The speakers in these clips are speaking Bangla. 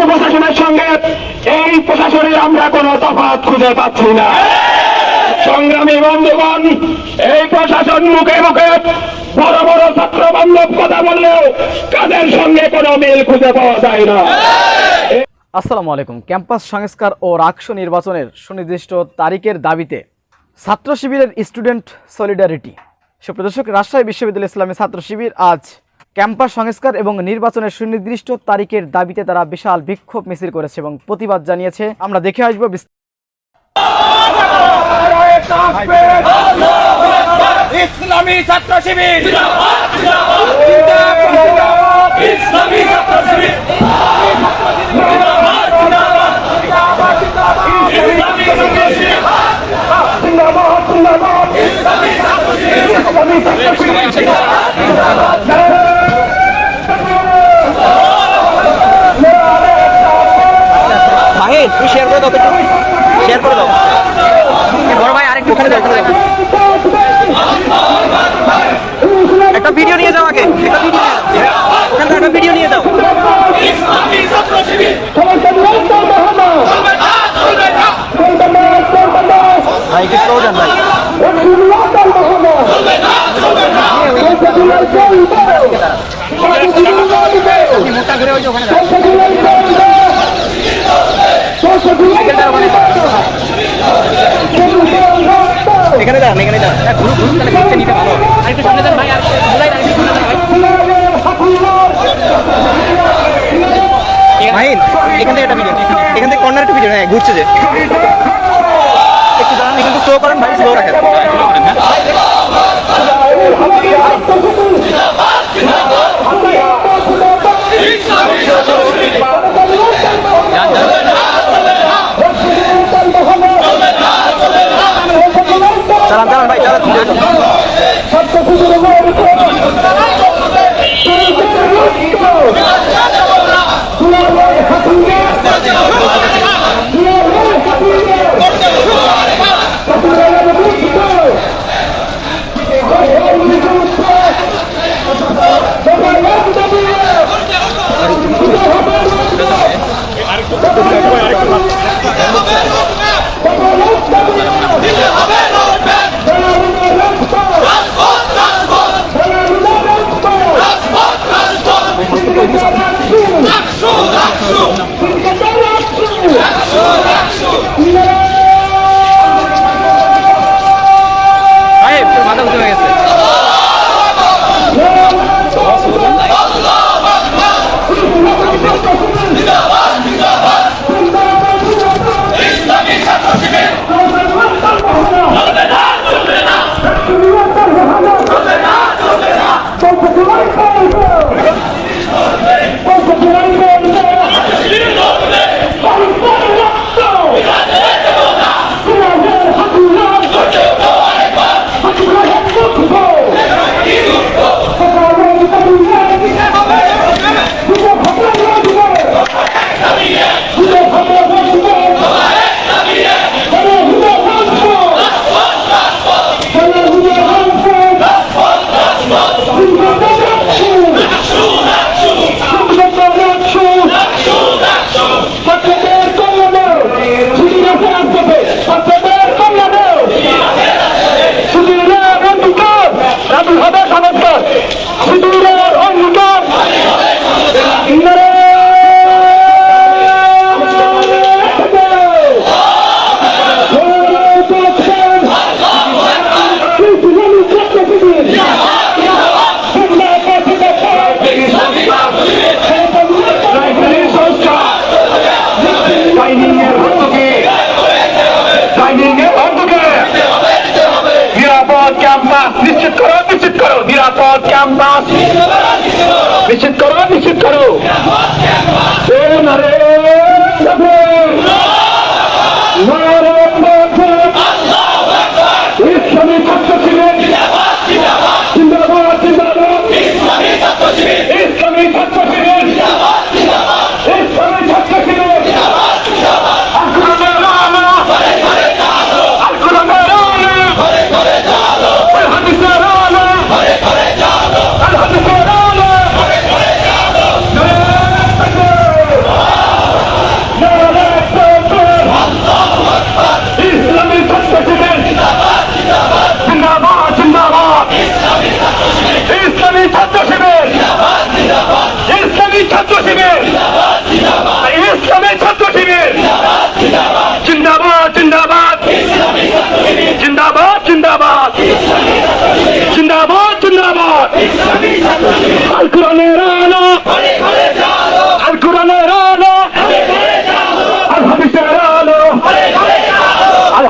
প্রশাসনের সঙ্গে এই প্রশাসনের আমরা কোনো তফাৎ খুঁজে পাচ্ছি না। সংগ্রামী বন্ধুগণ, এই প্রশাসন মুখে মুখে বড় বড় ছাত্র বান্ধব কথা বললেও কাদের সঙ্গে কোনো মিল খুঁজে পাওয়া যায় না। আসসালামু আলাইকুম। ক্যাম্পাস সংস্কার ও রাকসু নির্বাচনের সুনির্দিষ্ট তারিখের দাবিতে ছাত্র শিবিরের স্টুডেন্ট সলিডারিটি সুপ্রদর্শক রাজশাহী বিশ্ববিদ্যালয় ইসলামী ছাত্র শিবির আজ ক্যাম্পাস সংস্কার এবং নির্বাচনের সুনির্দিষ্ট তারিখের দাবিতে তারা বিশাল বিক্ষোভ মিছিল করেছে এবং প্রতিবাদ জানিয়েছে। আমরা দেখে আসবো। ইসলামী ছাত্র শিবির, ইসলামী ছাত্র শিবির, ভাই তুই শেয়ার করে দাও, শেয়ার করে দাও বড় ভাই। আরেকটু ওখানে যাও, একটা ভিডিও নিয়ে যাও, আগে একটা ভিডিও নিয়ে যাও। ভাই একটু স্লো যান ভাই। মুখটা ঘুরে ওই যে ওখানে এখানে যান, এখানে যান। ঘুরু ঘুরু তাহলে ঘুরতে নিতে ভালো। আরেকটু সামনে যান ভাই, আর ভাই এখান থেকে একটা ভিডিও, এখান থেকে কর্নার একটা ভিডিও। হ্যাঁ ঘুরছে যে একটু দাঁড়ান, এখান থেকে স্লো করেন ভাই, স্লো রাখেন। চালান চালান ভাই, চালান। নিশ্চিত করো, নিশ্চিত করো, নিরাপদ ক্যাম্পাস নিশ্চিত করো, নিশ্চিত করো।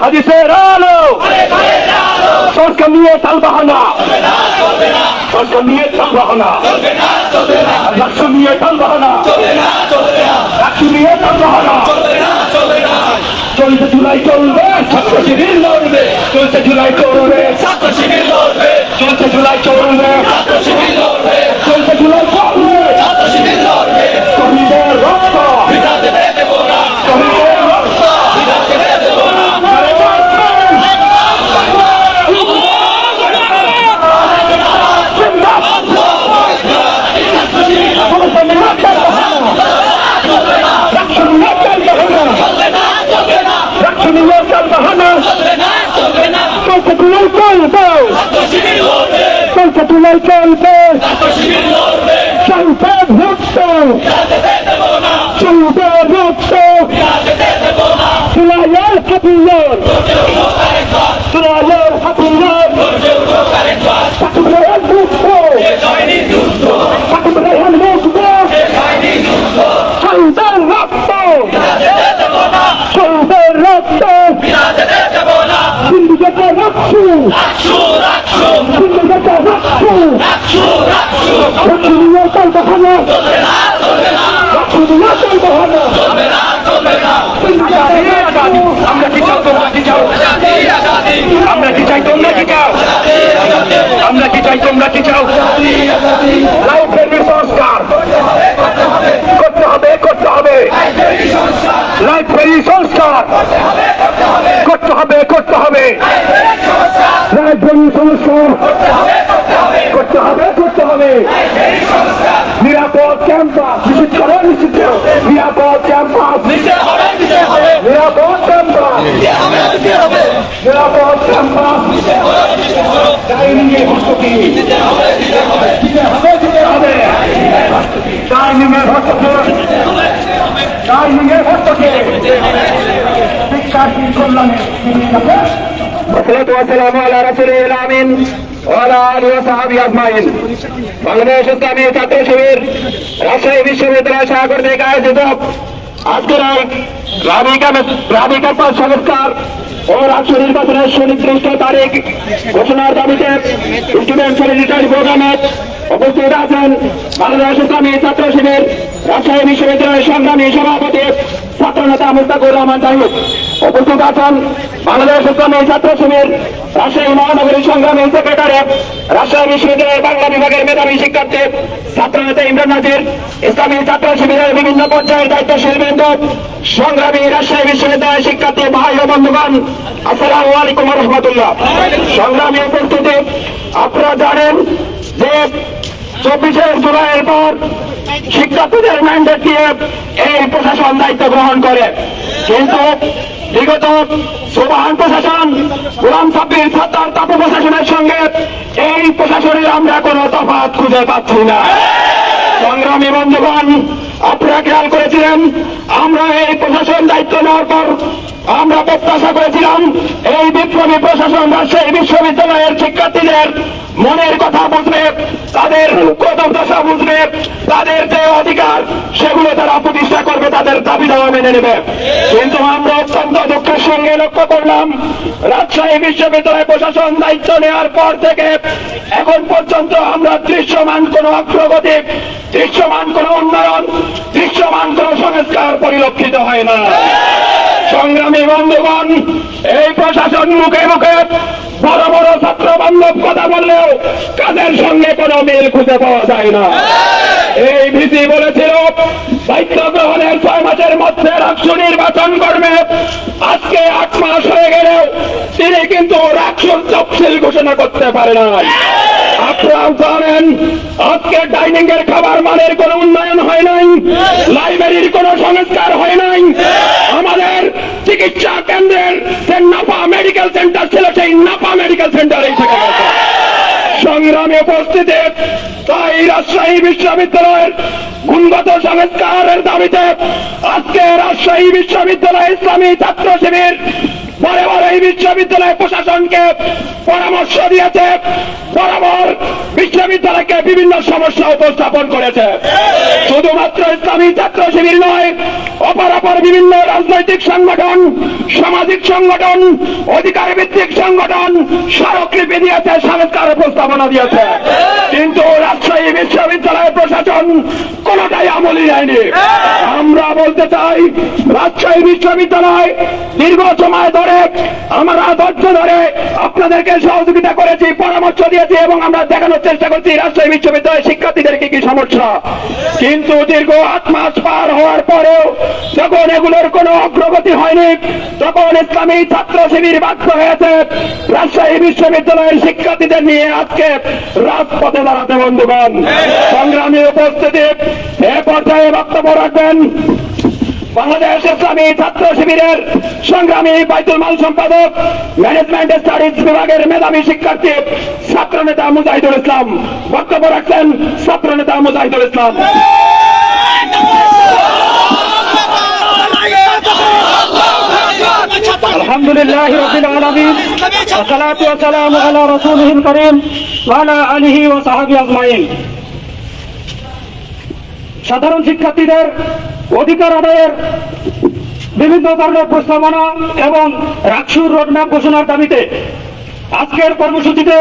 হাদিসের আলো সরকার নিয়ে তালবাহানা সরকার নিয়ে তালবাহানা রাষ্ট্র নিয়ে তালবাহানা রাষ্ট্র নিয়ে তালবাহানা চলছে জুলাই চলবে ছাত্র শিবির লড়বে চলছে জুলাই চলবে ছাত্র শিবির লড়বে চলছে জুলাই চলবে ছাত্র শিবির লড়বে চলছে জুলাই চলবে ছাত্র শিবির লড়বে কর্মীদের রক্ত বিধাতে দেব না কর্মীদের রক্ত বিধাতে দেব না চলবে চলবে চলবে ভক্ত চলবে ভক্ত সুরায়ের হাফিজর সুরায়ের হাফিজর সাকুরের ভক্ত সাকুরের ভক্ত চলবে রক্ত চলবে রক্ত সিন্ডিকেটে রাখছু সিন্ডিকেটে রাখছু রাখছু নিয়ে চলতে হবে রাখছু নিয়ে চলতে হবে আমরা কি চাও তোমরা কি চাও আমরা কি চাই তোমরা কি চাও আমরা কি চাই তোমরা কি চাও লাইব্রেরির সংস্কার করতে হবে করতে হবে লাইব্রেরি সংস্কার করতে হবে করতে হবে লাইব্রেরি সংস্কার করতে হবে করতে হবে নিরাপদ ক্যাম্পাস নিশ্চিত করো নিশ্চিত করো নিরাপদ ক্যাম্পাস নিরাপদ ক্যাম্পাস নিরাপদ ক্যাম্পাস ডাইনিংয়ে ভর্তুকি দিতে হবে ডাইনিংয়ে ভর্তুকি ডাইনিংয়ে ভর্তুকি শিক্ষার্থীর কল্যাণে والسلام على رسول الامين وعلى اله وصحبه اجمعين বাংলাদেশ ইসলামী ছাত্র শিবির রাজশাহী বিশ্ববিদ্যালয় সহকর্তৃক আয়োজিত আজকের রাবি ক্যাম্পাস সংস্কার ও রাষ্ট্র নির্বাচনের সুনির্দিষ্ট তারিখ ঘোষণার দাবিতে স্টুডেন্ট সলিডারিটি প্রোগ্রামে উপস্থিত আছেন বাংলাদেশ ইসলামী ছাত্র শিবির রাজশাহী বিশ্ববিদ্যালয়ের সংগ্রামী সভাপতি ছাত্রনেতা মুস্তাকুর রহমান জাহিদ। উপস্থিত আছেন বাংলাদেশ ইসলামী ছাত্র শিবির রাজশাহী মহানগরী সংগ্রামী সেক্রেটারি রাজশাহী বিশ্ববিদ্যালয়ের বাংলা বিভাগের মেধাবী শিক্ষার্থী ছাত্রনেতা ইমরান নাজির, ইসলামী ছাত্র শিবিরের বিভিন্ন পর্যায়ের দায়িত্বশীল বৃন্দ, সংগ্রামী রাজশাহী বিশ্ববিদ্যালয়ের শিক্ষার্থী ভাই ও বন্ধুগণ, আসসালামু আলাইকুম ওয়া রাহমাতুল্লাহ। সংগ্রামী উপস্থিতি, আপনারা জানেন যে 24 জুলাইয়ের পর শিক্ষার্থীদের ম্যান্ডেট দিয়ে এই প্রশাসন দায়িত্ব গ্রহণ করে, কিন্তু বিগত সুবহান প্রশাসন গোলাম সাব্বির সরকার তাপু প্রশাসনের সঙ্গে এই প্রশাসনের আমরা কোনো তফাৎ খুঁজে পাচ্ছি না। সংগ্রামী বন্ধুগণ, আপনারা খেয়াল করেছিলেন আমরা এই প্রশাসন দায়িত্ব নেওয়ার পর আমরা প্রত্যাশা করেছিলাম এই বিপ্লবী প্রশাসন রাজশাহী বিশ্ববিদ্যালয়ের শিক্ষার্থীদের মনের কথা বুঝবে, তাদের দুর্দশা বুঝবে, তাদের যে অধিকার সেগুলো তারা প্রতিষ্ঠা করবে, তাদের দাবি দাওয়া মেনে নেবে। কিন্তু আমরা অত্যন্ত দুঃখের সঙ্গে লক্ষ্য করলাম রাজশাহী বিশ্ববিদ্যালয় প্রশাসন দায়িত্ব নেওয়ার পর থেকে এখন পর্যন্ত আমরা দৃশ্যমান কোন অগ্রগতি, দৃশ্যমান কোন উন্নয়ন, দৃশ্যমান কোন সংস্কার পরিলক্ষিত হয় না। সংগ্রামী বন্ধুগণ, এই প্রশাসন মুখে মুখে বড় বড় ছাত্র বান্ধব কথা বললেও কাদের সঙ্গে কোনো মিল খুঁজে পাওয়া যায় না। এই ভীতি বলেছিল দায়িত্ব গ্রহণের 6 মাসের মধ্যে রাষ্ট্র নির্বাচন করবে, আজকে 8 মাস হয়ে গেলেও তিনি কিন্তু রাষ্ট্র তফসিল ঘোষণা করতে পারে না। আপনারা জানেন আজকে ডাইনিং এর খাবার মানের কোন উন্নয়ন হয় নাই, লাইব্রেরির কোন সংস্কার হয় নাই, আমাদের চিকিৎসা কেন্দ্রের যে নাপা মেডিকেল সেন্টার ছিল সেই নাপা মেডিকেল সেন্টার এই থেকে গেছে। সংগ্রামে উপস্থিতি, তাই রাজশাহী বিশ্ববিদ্যালয়ের গুণগত সংস্কারের দাবিতে আজকে রাজশাহী বিশ্ববিদ্যালয় ইসলামী ছাত্র শিবির বারে বারে এই বিশ্ববিদ্যালয় প্রশাসনকে পরামর্শ দিয়েছে, বরাবর বিশ্ববিদ্যালয়কে বিভিন্ন সমস্যা উপস্থাপন করেছে। শুধুমাত্র ইসলামী ছাত্র শিবির নয়, অপরাপর বিভিন্ন রাজনৈতিক সংগঠন, সামাজিক সংগঠন, অধিকার ভিত্তিক সংগঠন স্মারকলিপি দিয়েছে, সংস্কার প্রস্তাবনা দিয়েছে, কিন্তু রাজশাহী বিশ্ববিদ্যালয়ের প্রশাসন কোনটাই আমলি নেয়নি। আমরা বলতে চাই, রাজশাহী বিশ্ববিদ্যালয় দীর্ঘ সময় ধরে আমরা ধৈর্য ধরে আপনাদেরকে সহযোগিতা করেছি, পরামর্শ দিয়েছি এবং আমরা দেখানোর চেষ্টা করছি রাজশাহী বিশ্ববিদ্যালয়ের শিক্ষার্থীদের কি কি সমস্যা। কিন্তু দীর্ঘ 8 মাস পার হওয়ার পরেও যখন এগুলোর কোনো অগ্রগতি হয়নি, তখন ইসলামী ছাত্র শিবির বাধ্য হয়েছে রাজশাহী বিশ্ববিদ্যালয়ের শিক্ষার্থীদের নিয়ে আজকে রাজপথে দাঁড়াতে। বন্ধুগণ, সংগ্রামী উপস্থিতি, এ পর্যায়ে বক্তব্য রাখবেন বাংলাদেশ ইসলামী ছাত্র শিবিরের সংগ্রামী বাইতুল মাল সম্পাদক, ম্যানেজমেন্ট স্টাডিজ বিভাগের মেধাবী শিক্ষার্থী, ছাত্রনেতা মুজাহিদুল ইসলাম। বক্তব্য রাখছেন ছাত্রনেতা মুজাহিদুল ইসলাম। আলহামদুলিল্লাহি রাব্বিল আলামিন, ওয়াসসালাতু ওয়াসসালামু আলা রাসূলিল কারীম ওয়া আলা আলিহি ওয়া সাহবিহি আজমাইন। সাধারণ শিক্ষার্থীদের অধিকার আদায়ের বিভিন্ন ধরনের প্রস্তাবনা এবং রাকসুর রোডম্যাপ ঘোষণার দাবিতে আজকের কর্মসূচিতে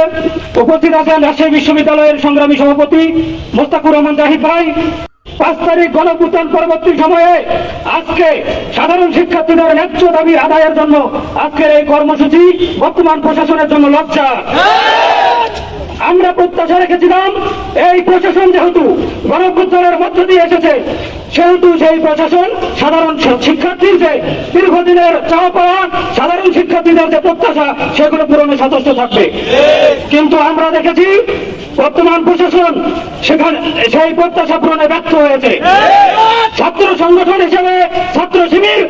উপস্থিত আছেন রাজশাহী বিশ্ববিদ্যালয়ের সংগ্রামী সভাপতি মোস্তাকুর রহমান জাহিদ ভাই। 5 তারিখ গণঅভ্যুত্থান পরবর্তী সময়ে আজকে সাধারণ শিক্ষার্থীদের ন্যায্য দাবি আদায়ের জন্য আজকের এই কর্মসূচি বর্তমান প্রশাসনের জন্য লজ্জা। আমরা প্রত্যাশা রেখেছিলাম এই প্রশাসন যেহেতু গণঅভ্যুত্থানের মধ্য দিয়ে এসেছে, সেহেতু সেই প্রশাসন সাধারণ শিক্ষার্থীর যে দীর্ঘদিনের চাওয়া পাওয়া, সাধারণ শিক্ষার্থীদের যে প্রত্যাশা, সেগুলো পূরণে সচেষ্ট থাকবে। কিন্তু আমরা দেখেছি বর্তমান প্রশাসন সেখানে সেই প্রত্যাশা পূরণে ব্যর্থ হয়েছে। ছাত্র সংগঠন হিসেবে ছাত্র শিবির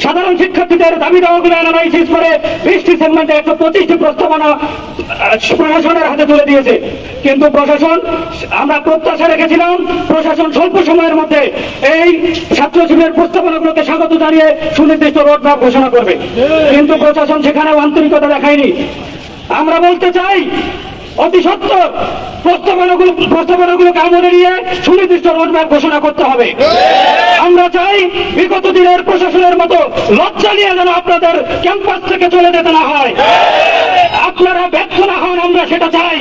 সাধারণ শিক্ষার্থীদের দাবি দাওয়াগুলো অ্যানালাইসিস করে 20টি সেগমেন্টে 125টি প্রস্তাবনা প্রশাসনের হাতে তুলে দিয়েছে। কিন্তু প্রশাসন, আমরা প্রত্যাশা রেখেছিলাম প্রশাসন স্বল্প সময়ের মধ্যে এই ছাত্র শিবিরের প্রস্তাবনাগুলোকে স্বাগত জানিয়ে সুনির্দিষ্ট রোডম্যাপ ঘোষণা করবে, কিন্তু প্রশাসন সেখানেও আন্তরিকতা দেখায়নি। আমরা বলতে চাই, অতি সত্বর প্রস্তাবনাগুলোকে আমলে নিয়ে সুনির্দিষ্ট রোডম্যাপ ঘোষণা করতে হবে। আমরা চাই বিগত দিনের প্রশাসনের মতো লজ্জা নিয়ে যেন আপনাদের ক্যাম্পাস থেকে চলে যেতে না হয়, আপনারা ব্যর্থ না হন, আমরা সেটা চাই।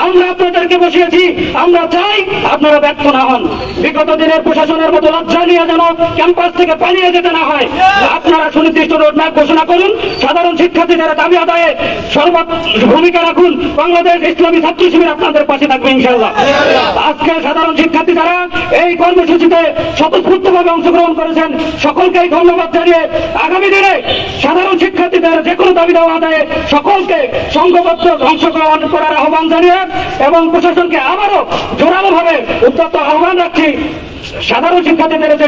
আমরা আপনাদেরকে বসিয়েছি, আমরা চাই আপনারা ব্যর্থ না হন। বিগত দিনের প্রশাসনের মতো লজ্জা নিয়ে যেন ক্যাম্পাস থেকে পালিয়ে যেতে না হয়, আপনারা সুনির্দিষ্ট রোডম্যাপ ঘোষণা করুন। সাধারণ শিক্ষার্থীদের দাবি আদায়ে সর্বোচ্চ ভূমিকা রাখুন। বাংলাদেশ ইসলামী ছাত্র শিবির আপনাদের পাশে থাকবে ইনশাআল্লাহ। আজকে সাধারণ শিক্ষার্থী যারা এই কর্মসূচিতে স্বতঃস্ফূর্তভাবে অংশগ্রহণ করেছেন, সকলকেই ধন্যবাদ জানিয়ে আগামী দিনে সাধারণ শিক্ষার্থীদের যে কোনো দাবি দেওয়া আদায়ে সকলকে সংঘবদ্ধ অংশগ্রহণ করার আহ্বান জানিয়ে এবং প্রশাসনকে আবারও জোরালোভাবে উদ্যত আহ্বান রাখছি, সাধারণ শিক্ষার্থীদের যে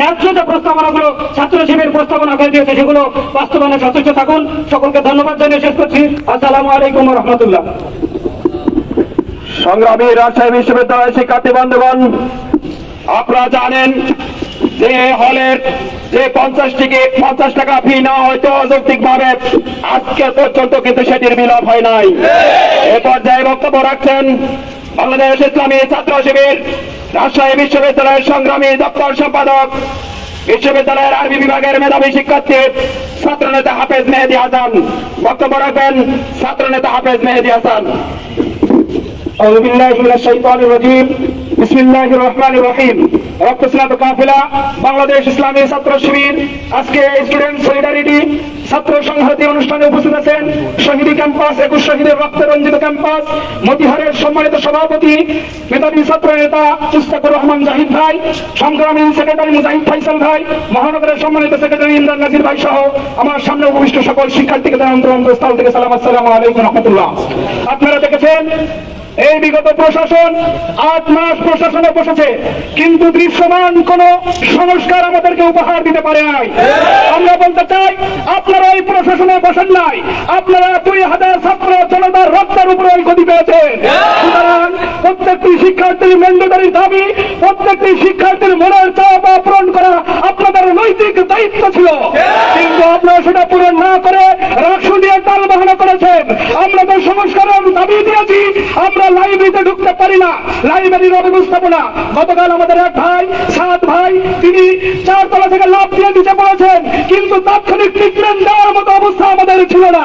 ন্যায্য যে প্রস্তাবনাগুলো ছাত্র শিবির প্রস্তাবনা করে দিয়েছে, সেগুলো বাস্তবায়নে সচেষ্ট থাকুন। সকলকে ধন্যবাদ জানিয়ে শেষ করছি। আসসালামু আলাইকুম ওয়া রাহমাতুল্লাহ। সংগ্রামী রাজশাহী বিশ্ববিদ্যালয়ের শিক্ষার্থী বন্ধুগণ, আপনারা জানেন যে হলের যে 50 টাকা ফি নেওয়া হয়তো অযৌক্তিক ভাবে, আজকে পর্যন্ত কিন্তু সেটির বিলোপ হয় নাই। এ পর্যায়ে বক্তব্য রাখছেন বাংলাদেশ ইসলামী ছাত্র শিবির রাজশাহী বিশ্ববিদ্যালয়ের সংগ্রামী দপ্তর সম্পাদক, বিশ্ববিদ্যালয়ের আরবি বিভাগের মেধাবী শিক্ষার্থী, ছাত্রনেতা হাফেজ মেহেদী হাসান। বক্তব্য রাখবেন ছাত্রনেতা হাফেজ মেহেদী হাসান। আউযু বিল্লাহি মিনাশ শাইতানির রাজীম। বিসমিল্লাহির রহমানির রহিম। রক্তস্নাত কাফেলা বাংলাদেশ ইসলামী ছাত্র শিবির আজকে স্টুডেন্ট সলিডারিটি ছাত্র সংহতি অনুষ্ঠানে উপস্থিত আছেন শহীদি ক্যাম্পাস 21 শহীদের রক্তে রঞ্জিত ক্যাম্পাস মতিহারের সম্মানিত সভাপতি মেধাবী ছাত্র নেতা মুস্তাকুর রহমান জাহিদ ভাই, সংগ্রামী সেক্রেটারি মুজাহিদ ফাইসাল ভাই, মহানগরের সম্মানিত সেক্রেটারি ইমরান নাজির ভাই সহ আমার সামনে উপবিষ্ট সকল শিক্ষার্থীকে অন্তরস্থল থেকে সালাম, আসসালামু আলাইকুম রহমতুল্লাহ। আপনারা দেখেছেন এই বিগত প্রশাসন 8 মাস প্রশাসনে বসেছে, কিন্তু দৃশ্যমান কোন সংস্কার আমাদেরকে উপহার দিতে পারে নাই। আমরা বলতে চাই, আপনারা এই প্রশাসনে বসেন নাই, আপনারা 2000 ছাত্র জনতার রক্তের উপরে এই গতি পেয়েছেন। সুতরাং প্রত্যেকটি শিক্ষার্থীর ম্যান্ডেটরি দাবি, প্রত্যেকটি শিক্ষার্থীর মনের চাওয়া পূরণ করা আপনাদের নৈতিক দায়িত্ব ছিল, কিন্তু আপনারা সেটা পূরণ না করে রাষ্ট্র দিয়ে তাল বাহানা করেছেন। আমরা তো সংস্কারের দাবি দিয়েছি, আমরা লাইব্রেরিতে ঢুকতে পারি না, লাইব্রেরির অব্যবস্থাপনা। গতকাল আমাদের এক ভাই, 7 ভাই, তিনি 4 তলা থেকে লাফ দিয়ে নিচে পড়েছেন, কিন্তু তাৎক্ষণিক ট্রিটমেন্ট দেওয়ার মতো অবস্থা আমাদের ছিল না।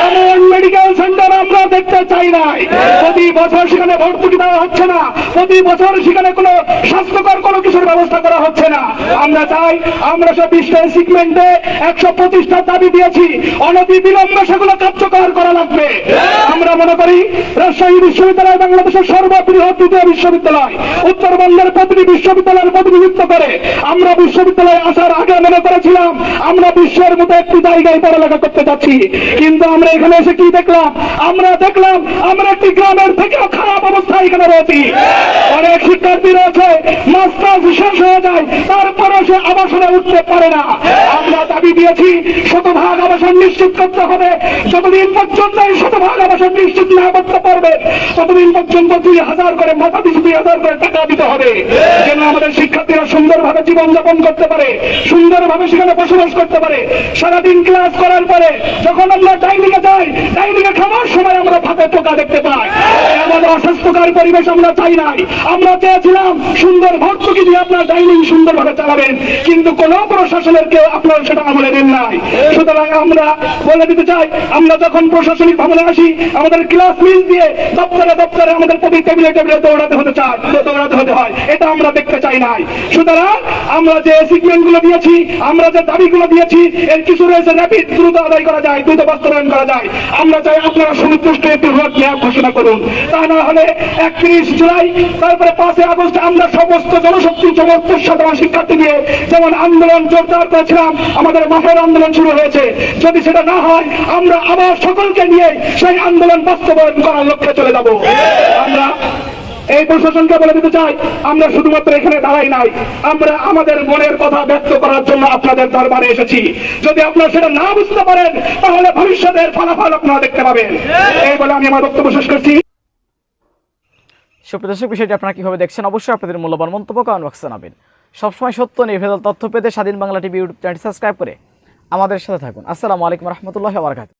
এমন মেডিকেল সেন্টার আমরা দেখতে চাই নাই। প্রতি বছর সেখানে ভর্তুকি দেওয়া হচ্ছে না, প্রতি বছর সেখানে কোনো স্বাস্থ্যকর কোনো কিছুর ব্যবস্থা করা হচ্ছে না। আমরা চাই, আমরা সব সিগমেন্টে 125টার দাবি দিয়েছি, অনতি বিলম্বে সেগুলো কার্যকর করা লাগবে। আমরা মনে করি রাজশাহী বিশ্ববিদ্যালয় বাংলাদেশের সর্ববৃহৎ দ্বিতীয় বিশ্ববিদ্যালয়, উত্তরবঙ্গের প্রতিটি বিশ্ববিদ্যালয়ের প্রতিনিধিত্ব করে। আমরা বিশ্ববিদ্যালয়ে আসার আগে মনে করেছিলাম আমরা বিশ্বের মতো একটি জায়গায় পড়ালেখা করতে যাচ্ছি, কিন্তু আমরা এখানে এসে কি দেখলাম? আমরা দেখলাম আমরা একটি গ্রামের থেকেও খারাপ অবস্থা এখানে রয়েছি। অনেক শিক্ষার্থী রয়েছে, মাস্টার্স শেষ হয়ে যায়, তারপরে সে আবাসনে উঠতে পারে না। আমরা দাবি দিয়েছি 100% আবাসন নিশ্চিত করতে হবে। যতদিন পর্যন্ত এই 100% আবাসন নিশ্চিত না করতে পারবে, ততদিন পর্যন্ত 2000 করে মাথা পিছু 2000 করে টাকা দিতে হবে, যেন আমাদের শিক্ষার্থীরা সুন্দরভাবে জীবনযাপন করতে পারে, সুন্দরভাবে সেখানে বসবাস করতে পারে। সারাদিন ক্লাস করার পরে যখন আমরা ডাইনিংয়ে যাই, ডাইনিংয়ে খাওয়ার সময় আমরা ভাতে পোকা দেখতে পাই। আমাদের অস্বাস্থ্যকর পরিবেশ আমরা চাই নাই। আমরা চেয়েছিলাম সুন্দর ভর্তুকি দিয়ে আপনার ডাইনিং সুন্দরভাবে চালাবেন, কিন্তু কোন প্রশাসনের কেউ আপনারা সেটা আমলে নেন নাই। সুতরাং আমরা বলে দিতে চাই, আমরা যখন প্রশাসনিক ভবনে আসি, আমাদের ক্লাস মিস দিয়ে দপ্তরে দপ্তরে আমাদের প্রতি টেবিলে টেবিলে দৌড়াতে হতে হয়, এটা আমরা দেখতে চাই নাই। সুতরাং আমরা যে সিগমেন্ট গুলো দিয়েছি, আমরা যে দাবিগুলো দিয়েছি, এর কিছু রয়েছে র্যাপিড, দ্রুত আদায় করা যায়, দ্রুত বাস্তবায়ন করা যায়। আমরা চাই আপনারা সুনির্দিষ্ট একটি রোড ম্যাপ ঘোষণা করুন। তা না হলে 31 জুলাই, তারপরে 5 আগস্ট আমরা সমস্ত জনশক্তি, সমস্ত সাধারণ শিক্ষার্থী নিয়ে যেমন আন্দোলন জোরদার করেছিলাম, আমাদের মাঠের আন্দোলন শুরু হয়েছে। যদি সেটা না হয়, আমরা আবার সকলকে নিয়ে সেই আন্দোলন বাস্তবায়ন করার লক্ষ্যে চলে যাব। আমরা এই প্রশাসনকে বলে দিতে চাই, আমরা শুধুমাত্র এখানে দাঁড়াই নাই, আমরা আমাদের মনের কথা ব্যক্ত করার জন্য আপনাদের দরবারে এসেছি। যদি আপনারা সেটা না বুঝতে পারেন, তাহলে ভবিষ্যতের ফলাফল আপনারা দেখতে পাবেন। এই বলে আমি আমার বক্তব্য শেষ করছি। সুপ্রদর্শক, বিষয়টি আপনারা কিভাবে দেখছেন অবশ্যই আপনাদের মূল্যবান মন্তব্য কমেন্ট বক্সে জানাবেন। সবসময় সত্য নির্ভেজাল তথ্য পেতে স্বাধীন Bangla TV YouTube channel subscribe করে আমাদের সাথে থাকুন। আসসালামু আলাইকুম রহমতুল্লাহি ওয়া বারাকাতুহু।